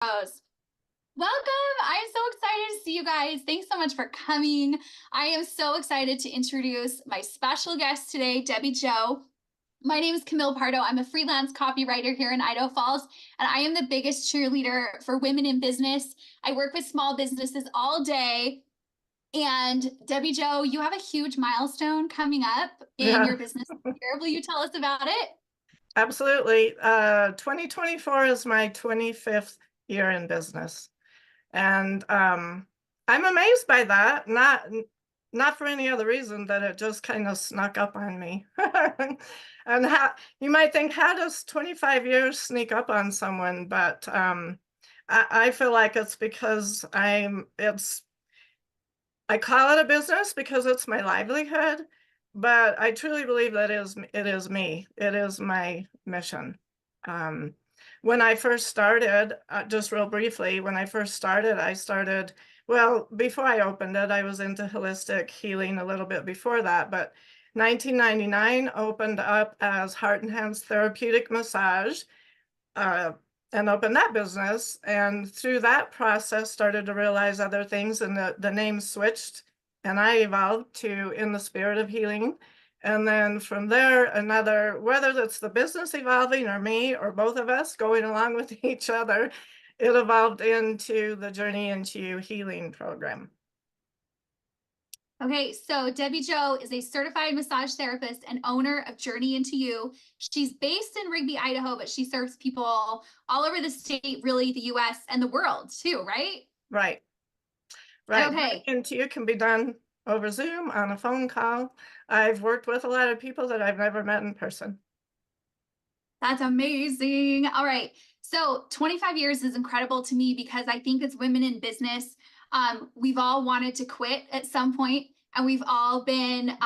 Welcome. I'm so excited to see you guys. Thanks so much for coming. I am so excited to introduce my special guest today, debbiejo. My name is Camille Pardo. I'm a freelance copywriter here in Idaho Falls, and I am the biggest cheerleader for women in business. I work with small businesses all day. And debbiejo, you have a huge milestone coming up in Yeah, your business. Will you tell us about it? absolutely. 2024 is my 25th year in business. And I'm amazed by that, not for any other reason that it just kind of snuck up on me. And how you might think, how does 25 years sneak up on someone? But I feel like it's because I call it a business because it's my livelihood, but I truly believe that it is me. It is my mission. Um, when I first started, just real briefly, when I first started, well, before I opened it, I was into holistic healing a little bit before that, but 1999 opened up as Heart and Hands Therapeutic Massage. Uh, and opened that business, and through that process started to realize other things, and the name switched and I evolved to In the Spirit of Healing. And then from there, whether that's the business evolving or me or both of us going along with each other, it evolved into the Journey into You healing program. Okay, so debbiejo is a certified massage therapist and owner of Journey Into You. She's based in Rigby, Idaho, but she serves people all over the state, really the US and the world too, right? Right. Right. Journey Okay, into You can be done over Zoom, on a phone call. I've worked with a lot of people that I've never met in person. that's amazing. All right, so 25 years is incredible to me because I think as women in business, we've all wanted to quit at some point, and we've all been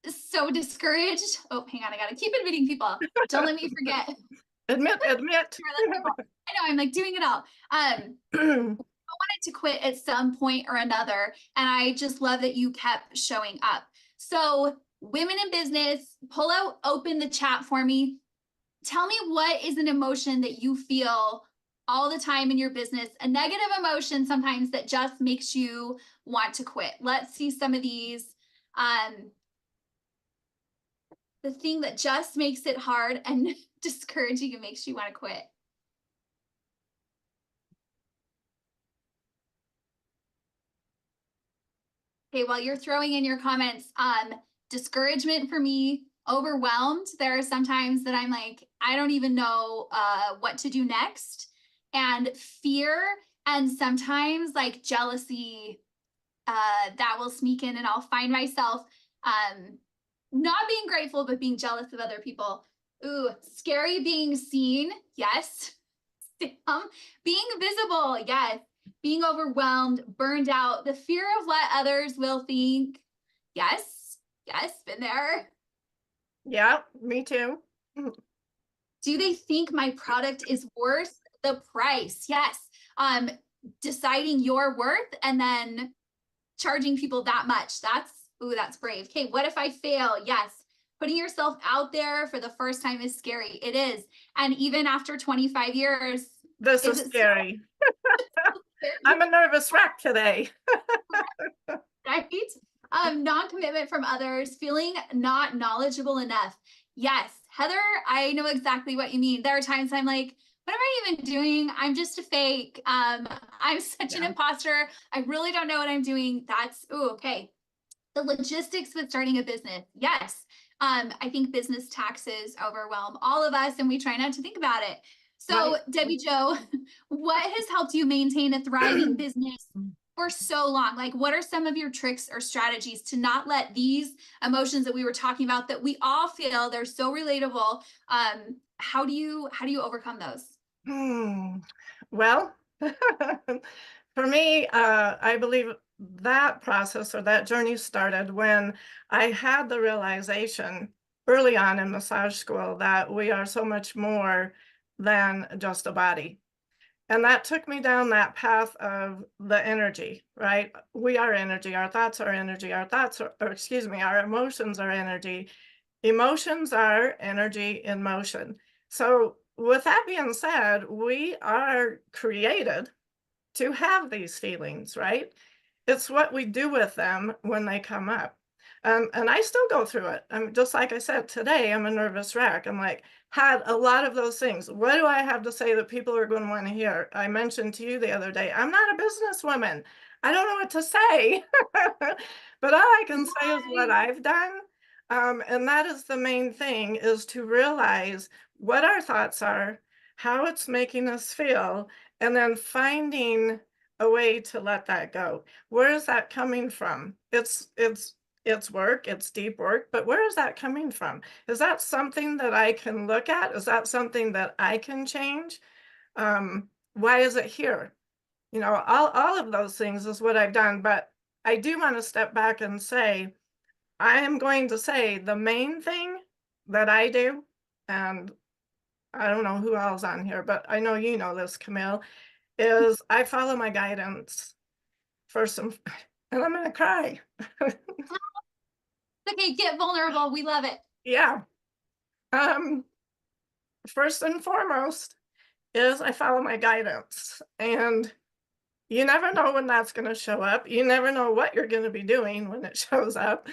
so discouraged. Oh, hang on, I gotta keep admitting people. Don't let me forget. Admit. I know I'm like doing it all. Wanted to quit at some point or another, and I just love that you kept showing up. So, women in business, open the chat for me. Tell me, what is an emotion that you feel all the time in your business, a negative emotion sometimes that just makes you want to quit. Let's see some of these. Um, the thing that just makes it hard and discouraging and makes you want to quit. Okay, while you're throwing in your comments, discouragement for me, overwhelmed. There are some times that I'm like, I don't even know what to do next. And fear, and sometimes like jealousy, that will sneak in, and I'll find myself not being grateful, but being jealous of other people. Ooh, scary being seen. Yes. Being visible. Yes. Being overwhelmed, burned out, the fear of what others will think. Yes. Yes. Been there. Yeah, me too. Do they think my product is worth the price? Yes. Um, Deciding your worth and then charging people that much. That's brave. Okay, what if I fail? Yes. Putting yourself out there for the first time is scary. It is. And even after 25 years, This is is it scary. scary? I'm a nervous wreck today. Right? Non-commitment from others, feeling not knowledgeable enough. Yes, Heather, I know exactly what you mean. There are times I'm like, what am I even doing? I'm just a fake. I'm such an Yeah. imposter. I really don't know what I'm doing. That's okay. The logistics with starting a business. Yes. I think business taxes overwhelm all of us, and we try not to think about it. So, Right. debbiejo, what has helped you maintain a thriving business for so long? Like, what are some of your tricks or strategies to not let these emotions that we were talking about, that we all feel, they're so relatable? How do you overcome those? Hmm. Well, for me, I believe that process or that journey started when I had the realization early on in massage school that we are so much more than just a body. And that took me down that path of the energy, right? We are energy. Our thoughts are energy. Or excuse me, our emotions are energy. Emotions are energy in motion. So with that being said, we are created to have these feelings, right? It's what we do with them when they come up. And I still go through it. I'm just like I said, today I'm a nervous wreck. I'm like, had a lot of those things. What do I have to say that people are going to want to hear? I mentioned to you the other day, I'm not a businesswoman. I don't know what to say. But all I can say is what Right. I've done. And that is the main thing, is to realize what our thoughts are, how it's making us feel, and then finding a way to let that go. Where is that coming from? It's work, it's deep work, but where is that coming from? Is that something that I can look at? Is that something that I can change? Why is it here? You know, all of those things is what I've done, but I do want to step back and say, I am going to say the main thing that I do, and I don't know who else on here, but I know you know this, Camille, is I follow my guidance first and I'm gonna cry. Okay, get vulnerable. We love it. Yeah. Um, First and foremost is I follow my guidance. And you never know when that's gonna show up. You never know what you're gonna be doing when it shows up.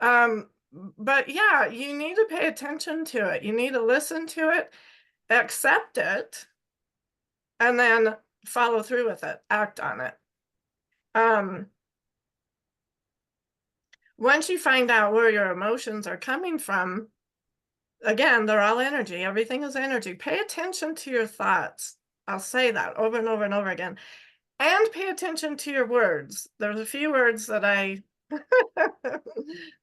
Um, but yeah, you need to pay attention to it. You need to listen to it, accept it, and then follow through with it, act on it. Um, Once you find out where your emotions are coming from, again, they're all energy. Everything is energy. Pay attention to your thoughts. I'll say that over and over and over again. And pay attention to your words. There's a few words that I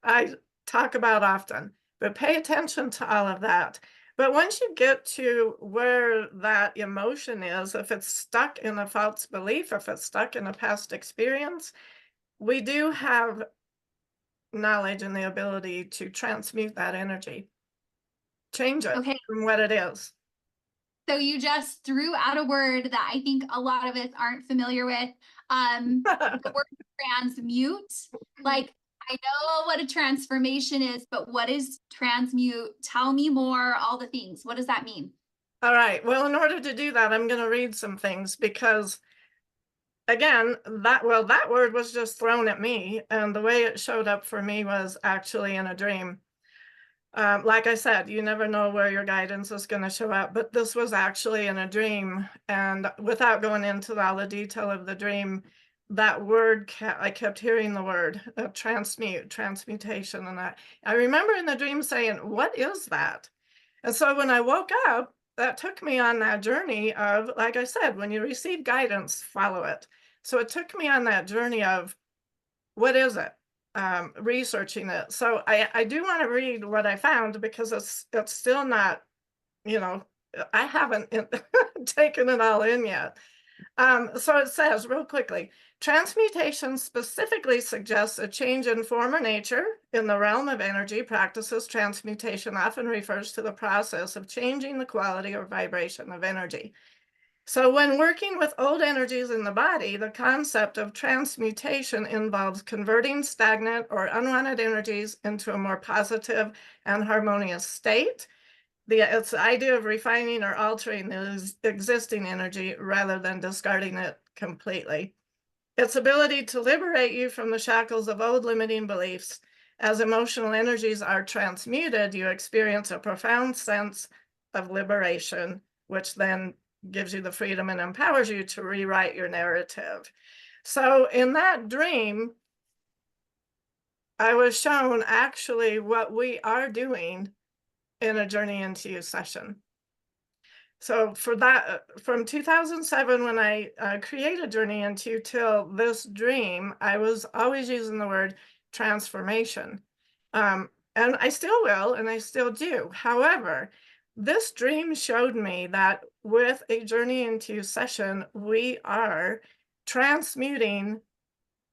I talk about often, but pay attention to all of that. But once you get to where that emotion is, if it's stuck in a false belief, if it's stuck in a past experience, we do have knowledge and the ability to transmute that energy, change it Okay. from what it is. So you just threw out a word that I think a lot of us aren't familiar with. The word transmute. Like, I know what a transformation is, but what is transmute? Tell me more, all the things. What does that mean? All right. Well, in order to do that, I'm going to read some things because, again, that word was just thrown at me, and the way it showed up for me was actually in a dream. Like I said, you never know where your guidance is going to show up, but this was actually in a dream. And without going into all the detail of the dream, that word, I kept hearing the word transmutation. And I remember in the dream saying, what is that? And so when I woke up, that took me on that journey of, like I said, when you receive guidance, follow it. So it took me on that journey of, what is it? Researching it. So I do want to read what I found because it's still not, you know, I haven't taken it all in yet. So it says real quickly, transmutation specifically suggests a change in form or nature in the realm of energy. Practices transmutation often refers to the process of changing the quality or vibration of energy. So when working with old energies in the body, the concept of transmutation involves converting stagnant or unwanted energies into a more positive and harmonious state. It's the idea of refining or altering the existing energy rather than discarding it completely. Its ability to liberate you from the shackles of old limiting beliefs. As emotional energies are transmuted, you experience a profound sense of liberation, which then gives you the freedom and empowers you to rewrite your narrative. So in that dream, I was shown actually what we are doing in a Journey Into You session. So for that, from 2007, when I created Journey Into You till this dream, I was always using the word transformation. And I still will, and I still do. However, this dream showed me that with a Journey Into You session, we are transmuting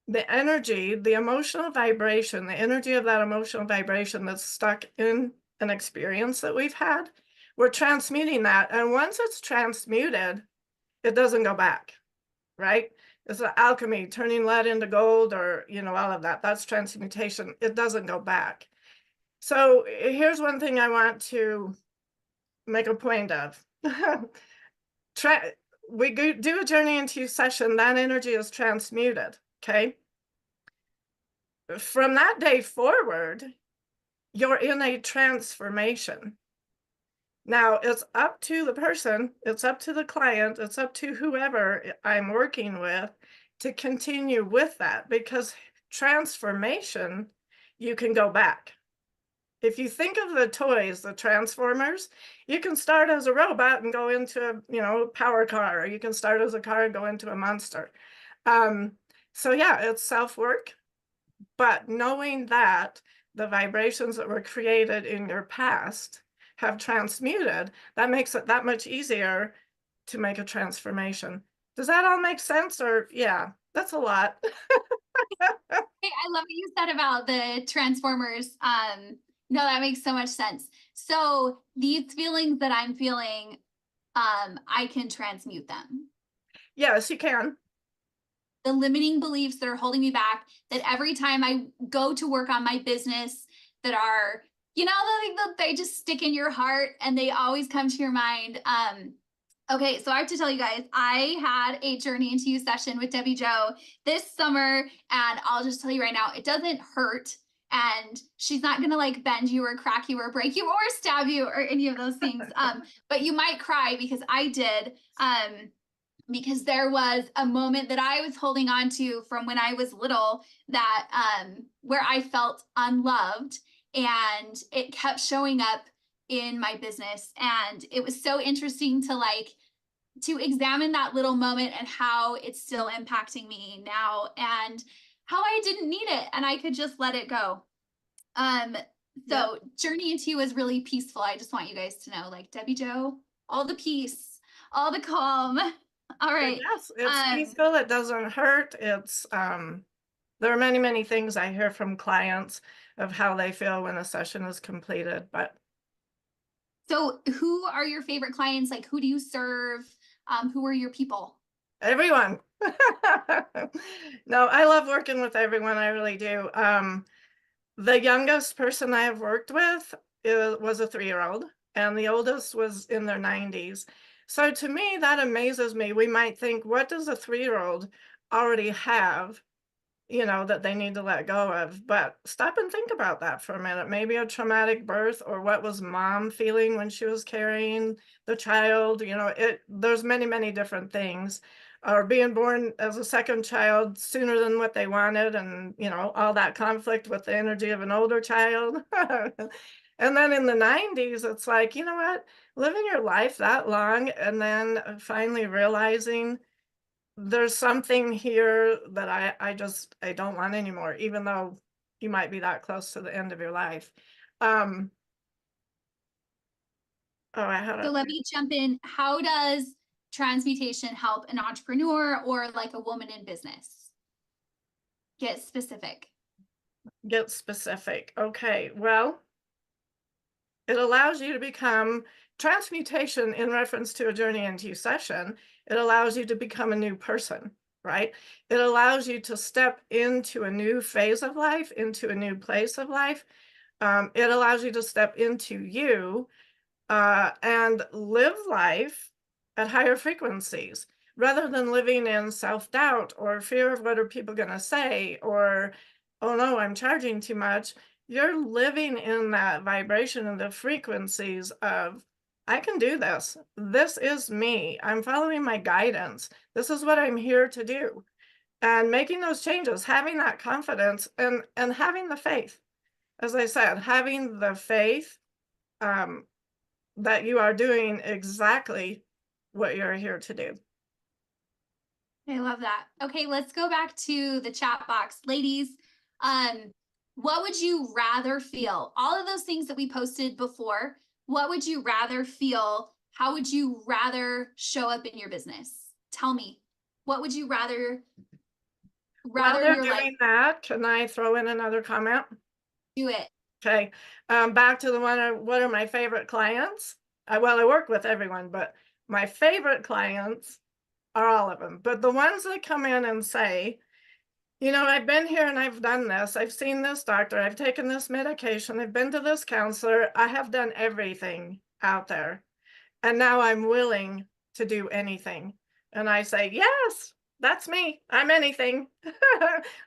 the energy, the emotional vibration, the energy of that emotional vibration that's stuck in an experience that we've had. We're transmuting that. And once it's transmuted, it doesn't go back, right? It's an alchemy, turning lead into gold, or, you know, all of that. That's transmutation. It doesn't go back. So here's one thing I want to make a point of. do a journey into you session, that energy is transmuted. Okay. From that day forward, you're in a transformation. Now, it's up to the person, it's up to the client, it's up to whoever I'm working with to continue with that, because transformation, you can go back. If you think of the toys, the Transformers, you can start as a robot and go into, a power car, or you can start as a car and go into a monster. So yeah, it's self-work, but knowing that the vibrations that were created in your past have transmuted, that makes it that much easier to make a transformation. Does that all make sense? Or yeah, that's a lot. Hey, I love what you said about the Transformers. No, that makes so much sense. So these feelings that I'm feeling, I can transmute them. Yes, you can. The limiting beliefs that are holding me back, that every time I go to work on my business that are, they just stick in your heart and they always come to your mind. Okay, so I have to tell you guys, I had a journey into you session with debbiejo this summer, and I'll just tell you right now, it doesn't hurt. And she's not gonna like bend you or crack you or break you or stab you or any of those things. But you might cry because I did. Because there was a moment that I was holding on to from when I was little that where I felt unloved, and it kept showing up in my business. And it was so interesting to examine that little moment and how it's still impacting me now, and how I didn't need it and I could just let it go. Um Yep. so journey into you is really peaceful. I just want you guys to know, like debbiejo, all the peace, all the calm. All right. Yes, it's Um, peaceful, it doesn't hurt. There are many, many things I hear from clients of how they feel when a session is completed, but so who are your favorite clients? Like, who do you serve? Who are your people? everyone. No, I love working with everyone, I really do. The youngest person I have worked with was a 3-year-old, and the oldest was in their 90s. So to me, that amazes me. We might think, what does a 3-year-old already have, that they need to let go of? But stop and think about that for a minute. Maybe a traumatic birth, or what was mom feeling when she was carrying the child? There's many, many different things. Or being born as a second child sooner than what they wanted, and all that conflict with the energy of an older child. And then in the 90s, it's like, you know what? Living your life that long and then finally realizing there's something here that I don't want anymore, even though you might be that close to the end of your life. Um, oh, I had So to let me jump in. How does transmutation help an entrepreneur or like a woman in business? Get specific. get specific. Okay, well, it allows you to become transmutation in reference to a journey into session. It allows you to become a new person, right? It allows you to step into a new phase of life, into a new place of life. It allows you to step into you and live life at higher frequencies rather than living in self-doubt or fear of what are people going to say, or, oh no, I'm charging too much. You're living in that vibration and the frequencies of, I can do this. This is me. I'm following my guidance. This is what I'm here to do. And making those changes, having that confidence, and having the faith. As I said, having the faith um, that you are doing exactly what you're here to do. I love that. Okay, let's go back to the chat box. Ladies, um, what would you rather feel? All of those things that we posted before, what would you rather feel? How would you rather show up in your business? Tell me. What would you While rather they're your life doing that, can I throw in another comment? do it? Okay. Back to the one, what are my favorite clients? I work with everyone, but my favorite clients are all of them. But the ones that come in and say, I've been here and I've done this. I've seen this doctor. I've taken this medication. I've been to this counselor. I have done everything out there. And now I'm willing to do anything. And I say, yes, that's me. I'm anything.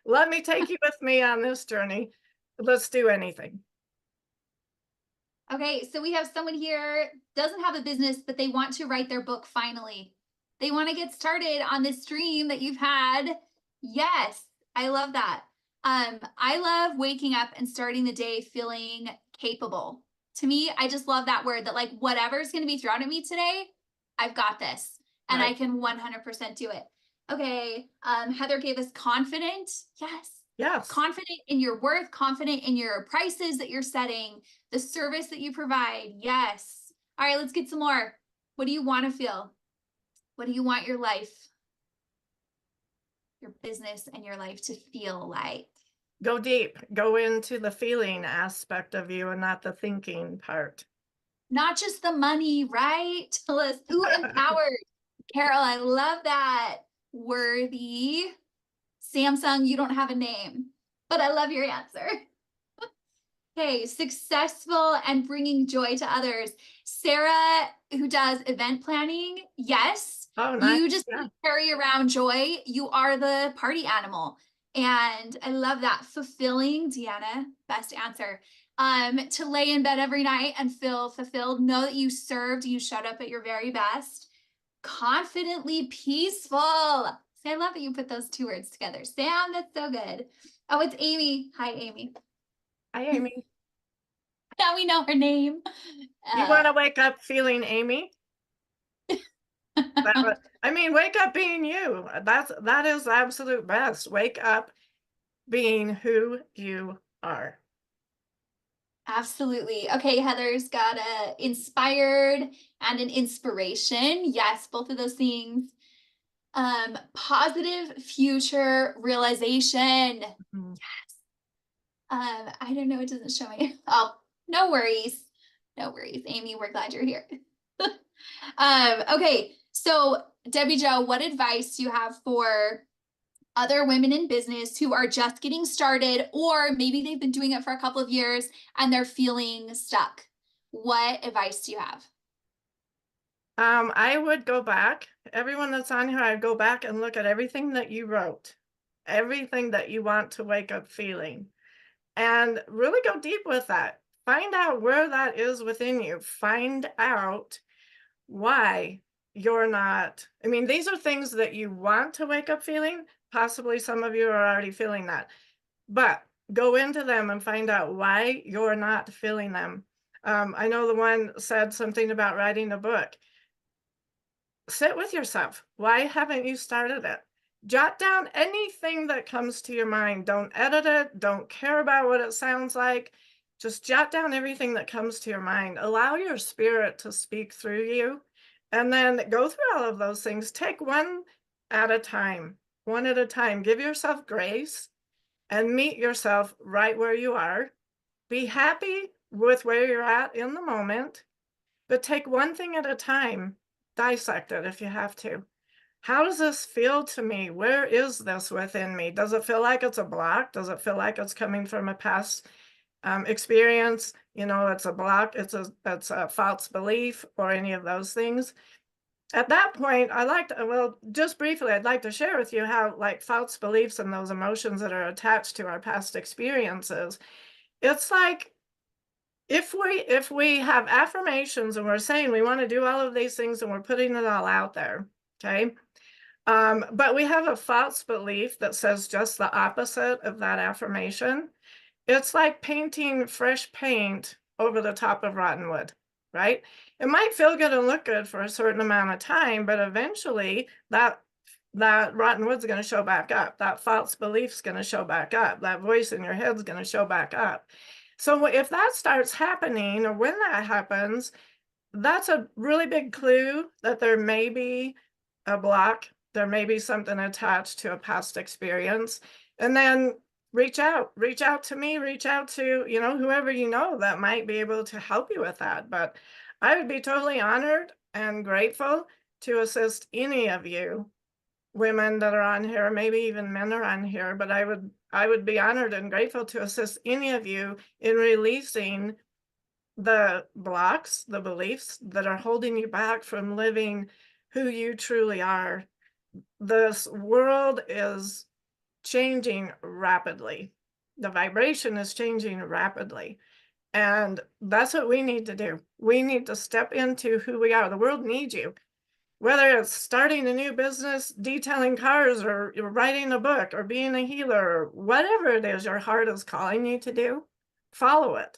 Let me take you with me on this journey. Let's do anything. Okay, so we have someone here doesn't have a business, but they want to write their book finally. They want to get started on this dream that you've had. Yes, I love that. I love waking up and starting the day feeling capable. To me, I just love that word that like whatever's going to be thrown at me today, I've got this and I Right. can 100% do it. Okay, Heather gave us confident. Yes. Yes. Confident in your worth, confident in your prices that you're setting, the service that you provide. Yes. All right, let's get some more. What do you want to feel? What do you want your life, your business, and your life to feel like? Go deep. Go into the feeling aspect of you and not the thinking part. Not just the money, right? Ooh, empowered. Carol, I love that. Worthy. Samsung, you don't have a name, but I love your answer. Okay, successful and bringing joy to others. Sarah, who does event planning, yes, Oh, nice. you just Yeah. carry around joy. You are the party animal. And I love that. Fulfilling, Deanna, best answer. To lay in bed every night and feel fulfilled, know that you served, you showed up at your very best. Confidently peaceful. See, I love that you put those two words together. Sam, that's so good. Oh, it's Amy. Hi, Amy. Hi, Amy. Now we know her name. You want to wake up feeling Amy? I mean, wake up being you. That is the absolute best. Wake up being who you are. Absolutely. Okay, Heather's got a inspired and an inspiration. Yes, both of those things. Positive future realization. Mhm. I don't know, it doesn't show me. Oh, no worries. No worries, Amy. We're glad you're here. Okay, so debbiejo, what advice do you have for other women in business who are just getting started, or maybe they've been doing it for a couple of years and they're feeling stuck? What advice do you have? I would go back. Everyone that's on here, I'd go back and look at everything that you wrote, everything that you want to wake up feeling, and really go deep with that. Find out where that is within you. Find out why you're not. I mean, these are things that you want to wake up feeling. Possibly some of you are already feeling that, but go into them and find out why you're not feeling them. I know the one said something about writing a book. Sit with yourself. Why haven't you started it? Jot down anything that comes to your mind. Don't edit it. Don't care about what it sounds like. Just jot down everything that comes to your mind. Allow your spirit to speak through you. And then go through all of those things. Take one at a time, one at a time. Give yourself grace and meet yourself right where you are. Be happy with where you're at in the moment, but take one thing at a time. Dissect it if you have to. How does this feel to me? Where is this within me? Does it feel like it's a block? Does it feel like it's coming from a past experience? You know, it's a block, it's a false belief or any of those things. At that point, I like to, well, just briefly, I'd like to share with you how like false beliefs and those emotions that are attached to our past experiences, it's like if we have affirmations and we're saying we want to do all of these things and we're putting it all out there, okay, but we have a false belief that says just the opposite of that affirmation. It's like painting fresh paint over the top of rotten wood, right? It might feel good and look good for a certain amount of time, but eventually that rotten wood's going to show back up. That false belief's going to show back up. That voice in your head's going to show back up. So if that starts happening, or when that happens, that's a really big clue that there may be a block. There may be something attached to a past experience. And then reach out to me, reach out to, you know, whoever you know that might be able to help you with that. But I would be totally honored and grateful to assist any of you women that are on here, maybe even men are on here, but I would be honored and grateful to assist any of you in releasing the blocks, the beliefs that are holding you back from living who you truly are. This world is changing rapidly. The vibration is changing rapidly. And that's what we need to do. We need to step into who we are. The world needs you. Whether it's starting a new business, detailing cars, or you're writing a book, or being a healer, or whatever it is your heart is calling you to do, follow it.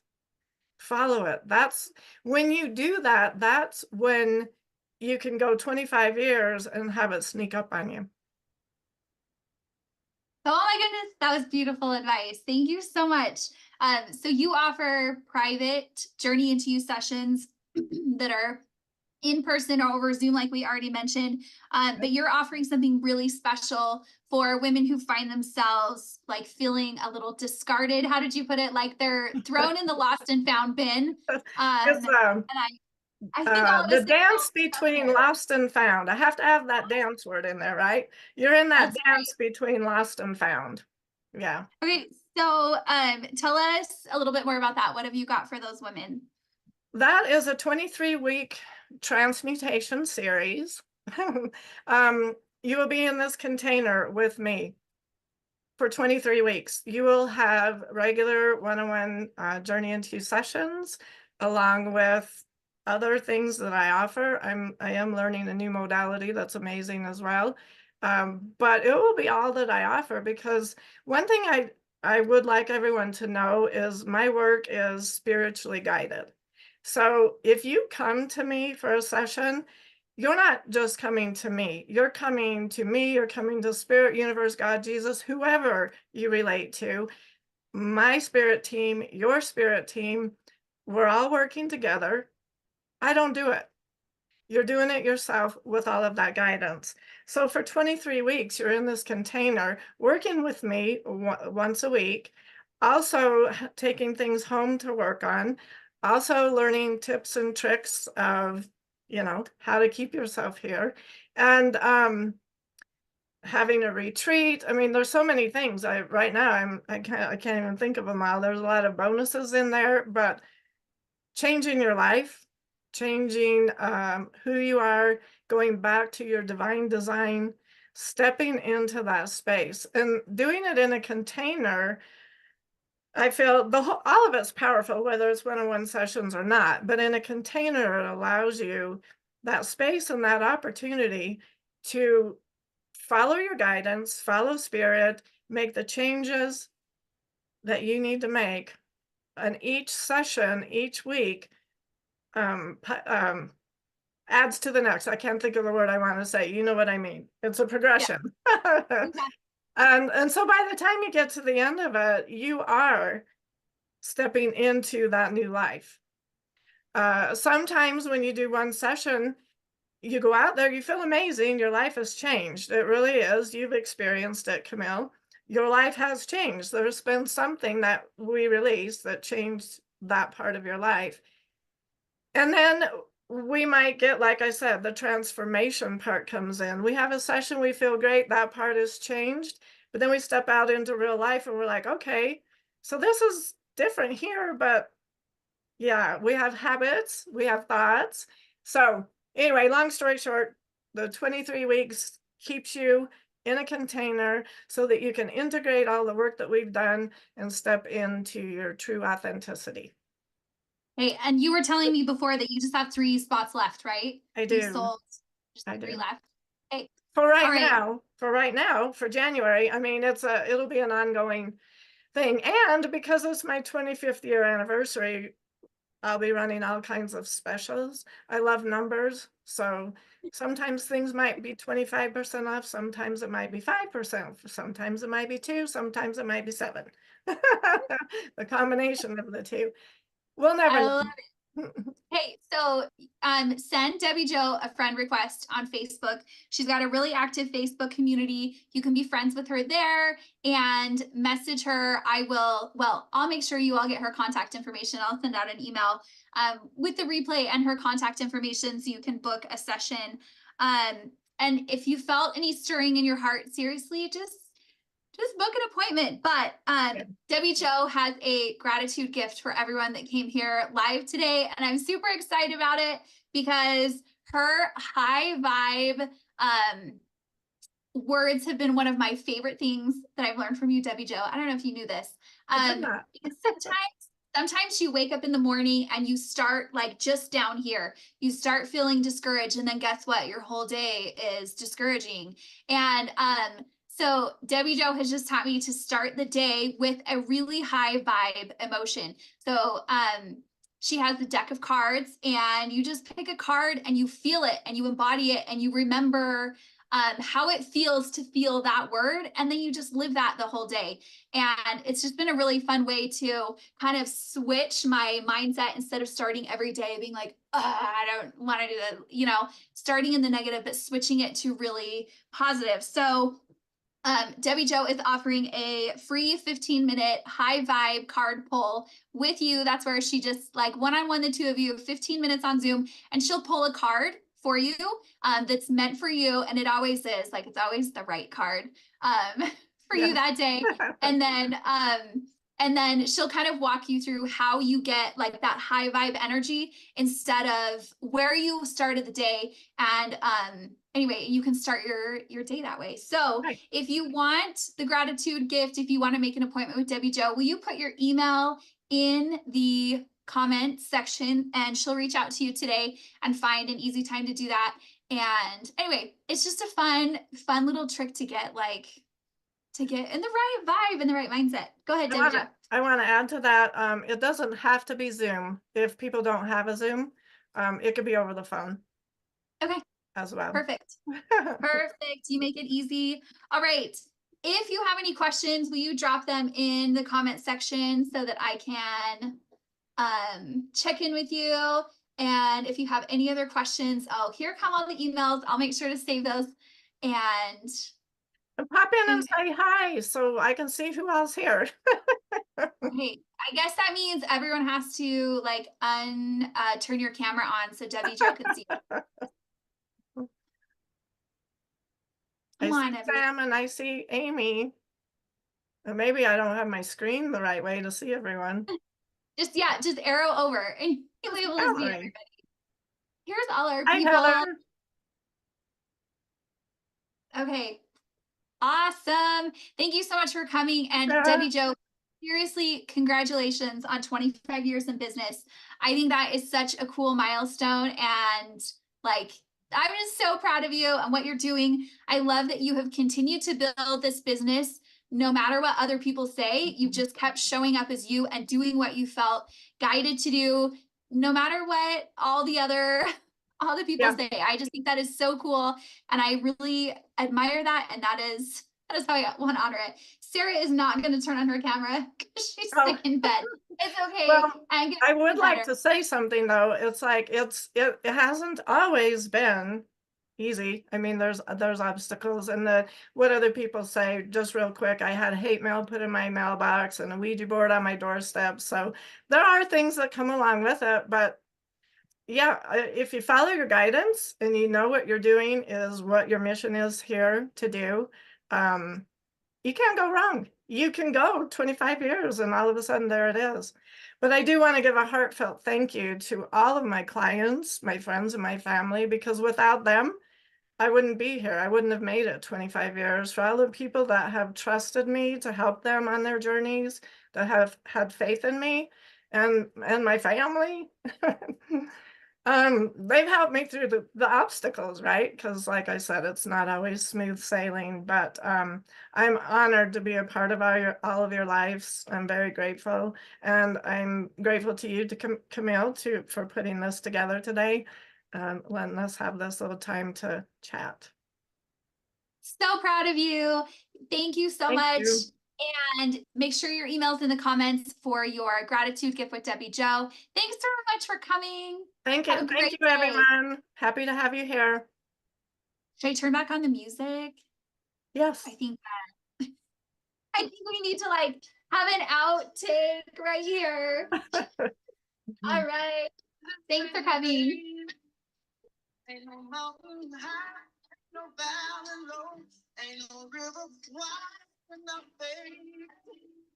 Follow it. That's when you do that, that's when you can go 25 years and have it sneak up on you. Oh my goodness, that was beautiful advice. Thank you so much. So you offer private Journey into You sessions that are in person or over Zoom, like we already mentioned. But you're offering something really special for women who find themselves like feeling a little discarded. How did you put it? Like they're thrown in the lost and found bin. It's And I think all of us the have dance felt between there. lost and found. I have to have that dance word in there, right? You're in that That's dance between lost and found. Yeah. right. Okay, so tell us a little bit more about that. What have you got for those women? That is a 23-week transmutation series. You will be in this container with me for 23 weeks. You will have regular one-on-one Journey into You sessions, along with other things that I offer. I am learning a new modality that's amazing as well. But it will be all that I offer, because one thing I would like everyone to know is my work is spiritually guided. So if you come to me for a session, you're not just coming to me. You're coming to me. You're coming to Spirit, Universe, God, Jesus, whoever you relate to. My spirit team, your spirit team, we're all working together. I don't do it. You're doing it yourself with all of that guidance. So for 23 weeks, you're in this container working with me once a week, also taking things home to work on, also learning tips and tricks of, how to keep yourself here, and having a retreat. I mean, there's so many things. Right now I can't even think of them all. There's a lot of bonuses in there, but changing your life, changing who you are, going back to your divine design, stepping into that space and doing it in a container. I feel all of it's powerful, whether it's one-on-one sessions or not, but in a container, it allows you that space and that opportunity to follow your guidance, follow spirit, make the changes that you need to make. And each session, each week, adds to the next. I can't think of the word I want to say. You know what I mean? It's a Yeah. progression. And so by the time you get to the end of it, you are stepping into that new life. Sometimes when you do one session, you go out there, you feel amazing. Your life has changed. It really is. You've experienced it, Camille. Your life has changed. There's been something that we released that changed that part of your life. And then we might get, like I said, the transformation part comes in. We have a session, we feel great, that part has changed, but then we step out into real life and we're like, okay, so this is different here, but yeah, we have habits, we have thoughts. So anyway, long story short, the 23 weeks keeps you in a container so that you can integrate all the work that we've done and step into your true authenticity. Hey, and you were telling me before that you just have 3 spots left, right? I You do. sold just I the 3 do. left. Hey, For all right right. now, for January, I mean, it'll be an ongoing thing. And because it's my 25th year anniversary, I'll be running all kinds of specials. I love numbers. So sometimes things might be 25% off. Sometimes it might be 5%. Sometimes it might be 2. Sometimes it might be 7. The combination of the two. We'll never I love know. Hey, so send Debbie Jo a friend request on Facebook. She's got a really active Facebook community. You can be friends with her there and message her. I'll make sure you all get her contact information. I'll send out an email with the replay and her contact information so you can book a session. And if you felt any stirring in your heart, seriously, just just book an appointment. But Debbie Jo has a gratitude gift for everyone that came here live today. And I'm super excited about it because her high vibe words have been one of my favorite things that I've learned from you, Debbie Jo. I don't know if you knew this. Because sometimes you wake up in the morning and you start like just down here, you start feeling discouraged, and then guess what? Your whole day is discouraging. And so Debbie Jo has just taught me to start the day with a really high vibe emotion. So she has a deck of cards, and you just pick a card and you feel it and you embody it and you remember how it feels to feel that word, and then you just live that the whole day. And it's just been a really fun way to kind of switch my mindset instead of starting every day being like, I don't want to do that, you know, starting in the negative, but switching it to really positive. So Debbie Jo is offering a free 15-minute high vibe card pull with you. That's where she just like one-on-one, the two of you, 15 minutes on Zoom, and she'll pull a card for you that's meant for you. And it always is like, it's always the right card for you that day. And then she'll kind of walk you through how you get like that high vibe energy instead of where you started the day. And anyway, you can start your day that way. So if you want the gratitude gift, if you want to make an appointment with Debbie Jo, will you put your email in the comment section, and she'll reach out to you today and find an easy time to do that. And anyway, it's just a fun little trick to get in the right vibe and the right mindset. Go ahead, Debbie Jo. I want to add to that. It doesn't have to be Zoom. If people don't have a Zoom, it could be over the phone. Okay. As well. Perfect. Perfect. You make it easy. All right. If you have any questions, will you drop them in the comment section so that I can check in with you? And if you have any other questions, here come all the emails. I'll make sure to save those. And pop in and say hi so I can see who else here. Okay, I guess that means everyone has to like turn your camera on so Debbie Jo can see. I see Sam and I see Amy. And maybe I don't have my screen the right way to see everyone. Just arrow over and you'll be able to see everybody. Here's all our people. Hi, Heather. Okay. Awesome. Thank you so much for coming. And Debbie Jo, seriously, congratulations on 25 years in business. I think that is such a cool milestone. And like, I'm just so proud of you and what you're doing. I love that you have continued to build this business no matter what other people say. You just kept showing up as you and doing what you felt guided to do, no matter what all the people say. I just think that is so cool. And I really admire that. And that is how I want to honor it. Sarah is not going to turn on her camera because she's sick in bed. It's okay. Well, I would like to say something though. It's like, it hasn't always been easy. I mean, there's obstacles, and what other people say. Just real quick, I had hate mail put in my mailbox and a Ouija board on my doorstep. So there are things that come along with it, but yeah, if you follow your guidance and you know what you're doing is what your mission is here to do, you can't go wrong. You can go 25 years and all of a sudden there it is. But I do want to give a heartfelt thank you to all of my clients, my friends, and my family, because without them, I wouldn't be here. I wouldn't have made it 25 years. For all the people that have trusted me to help them on their journeys, that have had faith in me, and my family. They've helped me through the obstacles, right? Because like I said, it's not always smooth sailing, but I'm honored to be a part of all of your lives. I'm very grateful, and I'm grateful to you, to Camille, for putting this together today, letting us have this little time to chat. So proud of you. Thank you so much. And make sure your email's in the comments for your gratitude gift with Debbie Jo. Thanks so much for coming. Thank you. Thank you, everyone. Happy to have you here. Should I turn back on the music? Yes. I think we need to like have an outtake right here. All right. Thanks for coming. Ain't no mountain high, no valley low, ain't no river wide.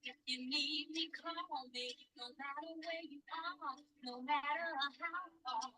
If you need me, call me. No matter where you are, no matter how far.